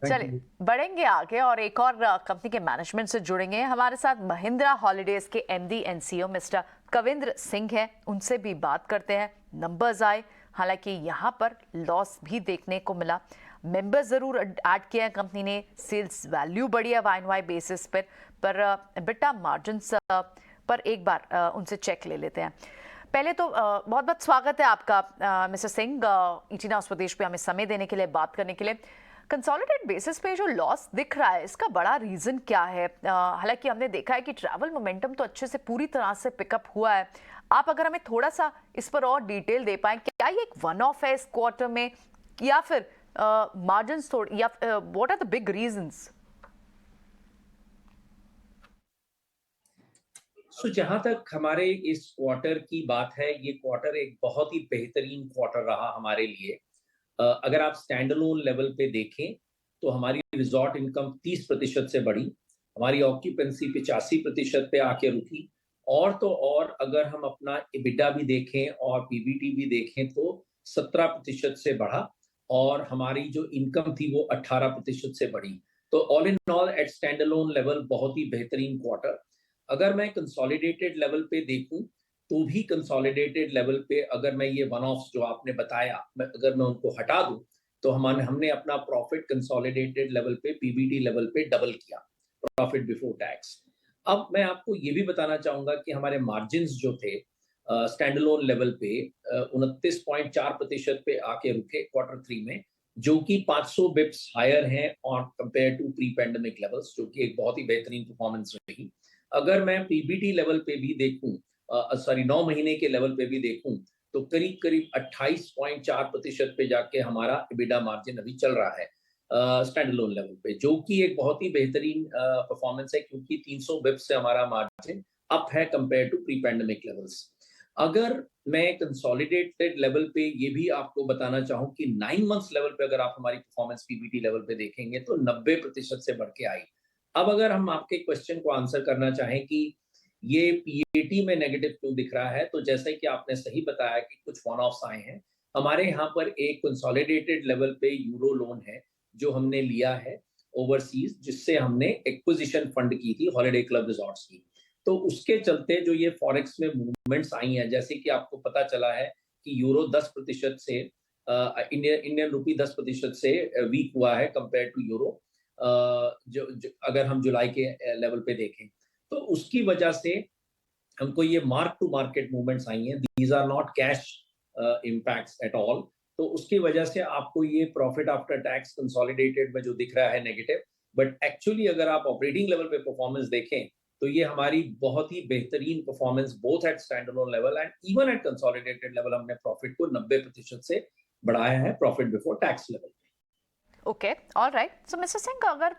Thank चलिए you. बढ़ेंगे आगे और एक और कंपनी के मैनेजमेंट से जुड़ेंगे। हमारे साथ महिंद्रा हॉलिडेज के MD and CEO mister Kavinder Singh हैं, उनसे भी बात करते हैं। नंबर्स आए, हालांकि यहाँ पर लॉस भी देखने को मिला। मेंबर्स जरूर ऐड किया है कंपनी ने, सेल्स वैल्यू बढ़ी है वाई एंड वाई बेसिस पर EBITDA मार्जिन्स पर एक बार उनसे चेक ले लेते हैं। पहले तो बहुत बहुत स्वागत है आपका मिस्टर सिंह ईटी नाउ स्वदेश पे हमें समय देने के लिए, बात करने के लिए। कंसोलिडेट बेसिस पे जो लॉस दिख रहा है, इसका बड़ा रीजन क्या है? हालांकि हमने देखा है कि ट्रैवल मोमेंटम तो अच्छे से पूरी तरह से पिकअप हुआ है। आप अगर हमें थोड़ा सा इस पर और डिटेल दे पाएं, क्या ये एक वन ऑफ है इस क्वार्टर में, या फिर मार्जिन्स थोड़ी, या what are the big reasons? जहां तक हमारे इस क्वार्टर की बात है, ये क्वार्टर एक बहुत ही बेहतरीन क्वार्टर रहा हमारे लिए। अगर आप स्टैंड अलोन लेवल पे देखें तो हमारी रिजॉर्ट इनकम 30% से बढ़ी, हमारी ऑक्यूपेंसी 85% पे आके रुकी। और तो और अगर हम अपना EBITDA भी देखें और PBT भी देखें तो 17% से बढ़ा, और हमारी जो इनकम थी वो 18% से बढ़ी। तो all in all at stand alone level बहुत ही बेहतरीन क्वार्टर। अगर मैं कंसोलिडेटेड लेवल पे देखूं तो भी कंसोलिडेटेड लेवल पे अगर मैं ये वन ऑफ्स जो आपने बताया, अगर मैं उनको हटा दूं तो हमने अपना प्रॉफिट कंसोलिडेटेड लेवल पे, PBT लेवल पे डबल किया, प्रॉफिट बिफोर टैक्स। अब मैं आपको ये भी बताना चाहूंगा कि हमारे मार्जिन्स जो थे स्टैंड अलोन लेवल पे 29.4% पे आके रुके क्वार्टर 3 में, जो कि 500 बिप्स हायर हैं on compare to pre pandemic levels, जो कि एक बहुत ही बेहतरीन परफॉर्मेंस रही। अगर मैं PBT लेवल पे भी देखूं, सॉरी 9 महीने के लेवल पे भी देखूं, तो करीब करीब 28.4% पे जाके हमारा EBITDA मार्जिन अभी चल रहा है स्टैंड अलोन लेवल पे, जो कि एक बहुत ही बेहतरीन परफॉर्मेंस है, क्योंकि 300 बिप्स से हमारा मार्जिन अप है compare to pre pandemic levels. अगर मैं कंसोलिडेटेड लेवल पे ये भी आपको बताना चाहूं कि 9 मंथ्स लेवल पे अगर आप हमारी परफॉर्मेंस PBT लेवल पे देखेंगे तो 90% से बढ़ के आई। अब अगर हम आपके क्वेश्चन को आंसर करना चाहें कि ये PAT में नेगेटिव क्यों दिख रहा है, तो जैसे कि आपने सही बताया कि कुछ वन ऑफ्स आए हैं। हमारे यहाँ पर एक कंसोलिडेटेड लेवल पे यूरो लोन है जो हमने लिया है ओवरसीज, जिससे हमने एक्विजिशन फंड की थी हॉलिडे क्लब रिजॉर्ट्स की। तो उसके चलते जो ये फॉरेक्स में मूवमेंट्स आई हैं, जैसे कि आपको पता चला है कि यूरो 10% से इंडियन रुपी 10% से वीक हुआ है कंपेयर टू यूरो, जो अगर हम जुलाई के लेवल पे देखें, तो उसकी वजह से हमको ये मार्क टू मार्केट मूवमेंट्स आई हैं। These are not cash impacts at all. तो उसकी वजह से आपको ये प्रॉफिट आफ्टर टैक्स कंसोलिडेटेड में जो दिख रहा है नेगेटिव, बट एक्चुअली अगर आप ऑपरेटिंग लेवल पे परफॉर्मेंस देखें तो ये हमारी बहुत ही बेहतरीन performance both at stand alone level and even at consolidated level, हमने प्रॉफिट को 90% से बढ़ाया है profit before tax level. Okay, all right. So mister Singh, अगर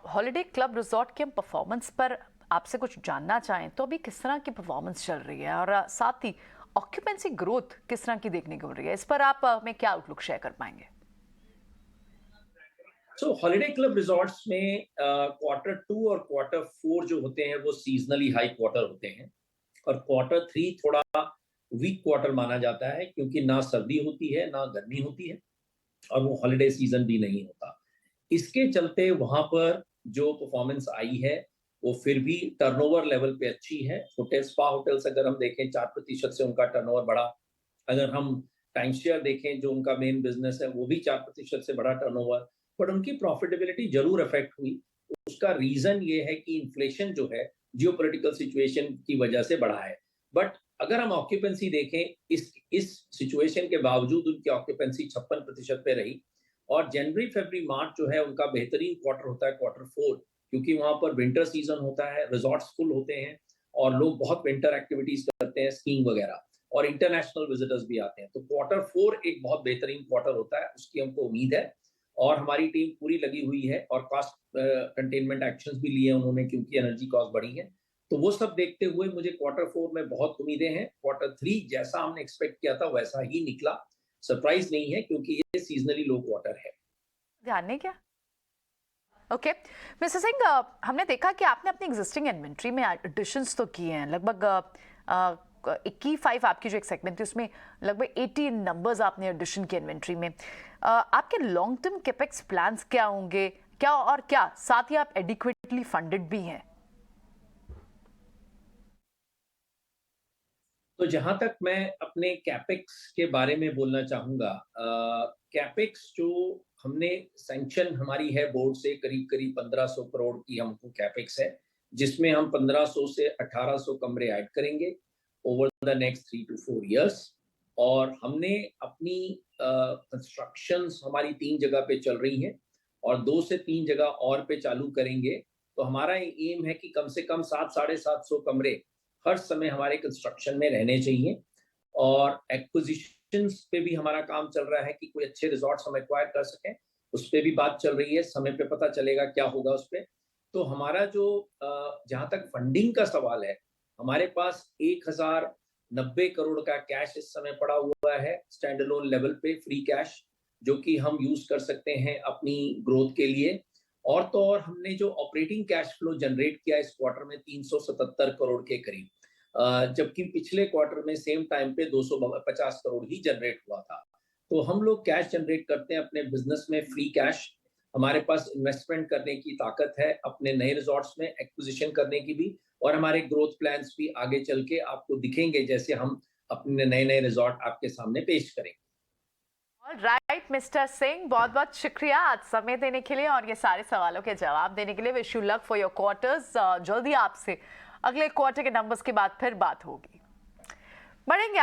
हॉलिडे क्लब रिजॉर्ट के परफॉर्मेंस पर आपसे कुछ जानना चाहें तो अभी किस तरह की परफॉर्मेंस चल रही है, और साथ ही ऑक्यूपेंसी ग्रोथ किस तरह की देखने को मिल रही है, इस पर आप हमें क्या आउटलुक शेयर कर पाएंगे? हॉलिडे क्लब रिजॉर्ट्स में क्वार्टर 2 और क्वार्टर 4 जो होते हैं वो सीजनली हाई क्वार्टर होते हैं, और क्वार्टर 3 थोड़ा वीक क्वार्टर माना जाता है, क्योंकि ना सर्दी होती है ना गर्मी होती है, और वो हॉलिडे सीजन भी नहीं होता। इसके चलते वहां पर जो परफॉर्मेंस आई है वो फिर भी टर्नओवर लेवल पे अच्छी है। होटल स्पा होटल्स अगर हम देखें 4% से उनका टर्नओवर बढ़ा। अगर हम टाइम शेयर देखें जो उनका मेन बिजनेस है, वो भी 4% से बढ़ा टर्नओवर, बट उनकी प्रॉफिटेबिलिटी जरूर अफेक्ट हुई। उसका रीजन ये है कि इन्फ्लेशन जो है जियोपॉलिटिकल सिचुएशन की वजह से बढ़ा है। बट अगर हम ऑक्यूपेंसी देखें, इस सिचुएशन के बावजूद उनकी ऑक्यूपेंसी 56% पे रही। और जनवरी फरवरी मार्च जो है उनका बेहतरीन क्वार्टर होता है, क्वार्टर 4, क्योंकि वहां पर विंटर सीजन होता है, रिजॉर्ट्स फुल होते हैं और लोग बहुत विंटर एक्टिविटीज करते हैं, स्कीइंग वगैरह, और इंटरनेशनल विजिटर्स भी आते हैं। तो क्वार्टर 4 एक बहुत बेहतरीन क्वार्टर होता है, उसकी हमको उम्मीद है। और हमारी टीम पूरी लगी हुई है, और कॉस्ट कंटेनमेंट एक्शंस भी लिए उन्होंने, क्योंकि एनर्जी कॉस्ट बढ़ी है। तो वो सब देखते हुए मुझे क्वार्टर 4 में बहुत उम्मीदें हैं। क्वार्टर 3 जैसा हमने एक्सपेक्ट किया था वैसा ही निकला, सरप्राइज नहीं है, क्योंकि ये सीजनली लो क्वार्टर है। ध्यान नहीं क्या? ओके मिस्टर सिंह, हमने देखा कि आपने अपनी एग्जिस्टिंग इन्वेंट्री में एडिशंस तो किए हैं, लगभग की 5 आपकी जो एक सेगमेंट थी उसमें लगभग 80 नंबर्स आपने एडिशन किए इन्वेंट्री में। आपके लॉन्ग टर्म कैपेक्स प्लान्स क्या होंगे, क्या साथ ही आप एडिक्वेटली फंडेड भी हैं? तो जहां तक मैं अपने कैपेक्स के बारे में बोलना चाहूंगा, कैपेक्स जो हमने सैंक्शन हमारी है बोर्ड से करीब करीब 1500 करोड़ की हमको कैपेक्स है, जिसमें हम 1500 से 1800 कमरे ऐड करेंगे over the next 3 to 4 years. और हमने अपनी कंस्ट्रक्शंस हमारी 3 जगह पे चल रही हैं और 2 से 3 जगह और पे चालू करेंगे। तो हमारा एम है कि कम से कम 700-750 कमरे हर समय हमारे कंस्ट्रक्शन में रहने चाहिए। और एक्विजिशंस पे भी हमारा काम चल रहा है कि कोई अच्छे रिजॉर्ट्स हम एक्वायर कर सकें, उस पे भी बात चल रही है, समय पे पता चलेगा क्या होगा उस पे। तो हमारा जो जहाँ तक फंडिंग का सवाल है, हमारे पास 1090 करोड़ का कैश इस समय पड़ा हुआ है स्टैंड अलोन लेवल पे, फ्री कैश, जो कि हम यूज कर सकते हैं अपनी ग्रोथ के लिए। और तो और हमने जो ऑपरेटिंग कैश फ्लो जनरेट किया इस क्वार्टर में 377 करोड़ के करीब, जबकि पिछले क्वार्टर में सेम टाइम पे 250 करोड़ ही जनरेट हुआ था। तो हम लोग कैश जनरेट करते हैं अपने बिजनेस में, फ्री कैश। हमारे पास इन्वेस्टमेंट करने की ताकत है अपने नए रिजॉर्ट्स में, एक्विजिशन करने की भी, और हमारे ग्रोथ प्लान्स भी आगे चल के आपको दिखेंगे जैसे हम अपने नए नए रिजॉर्ट आपके सामने पेश करेंगे। राइट मिस्टर सिंह, बहुत बहुत शुक्रिया आज समय देने के लिए और ये सारे सवालों के जवाब देने के लिए। Wish you luck for your quarters. जल्दी आपसे अगले क्वार्टर के नंबर्स के बाद फिर बात होगी। बढ़ेंगे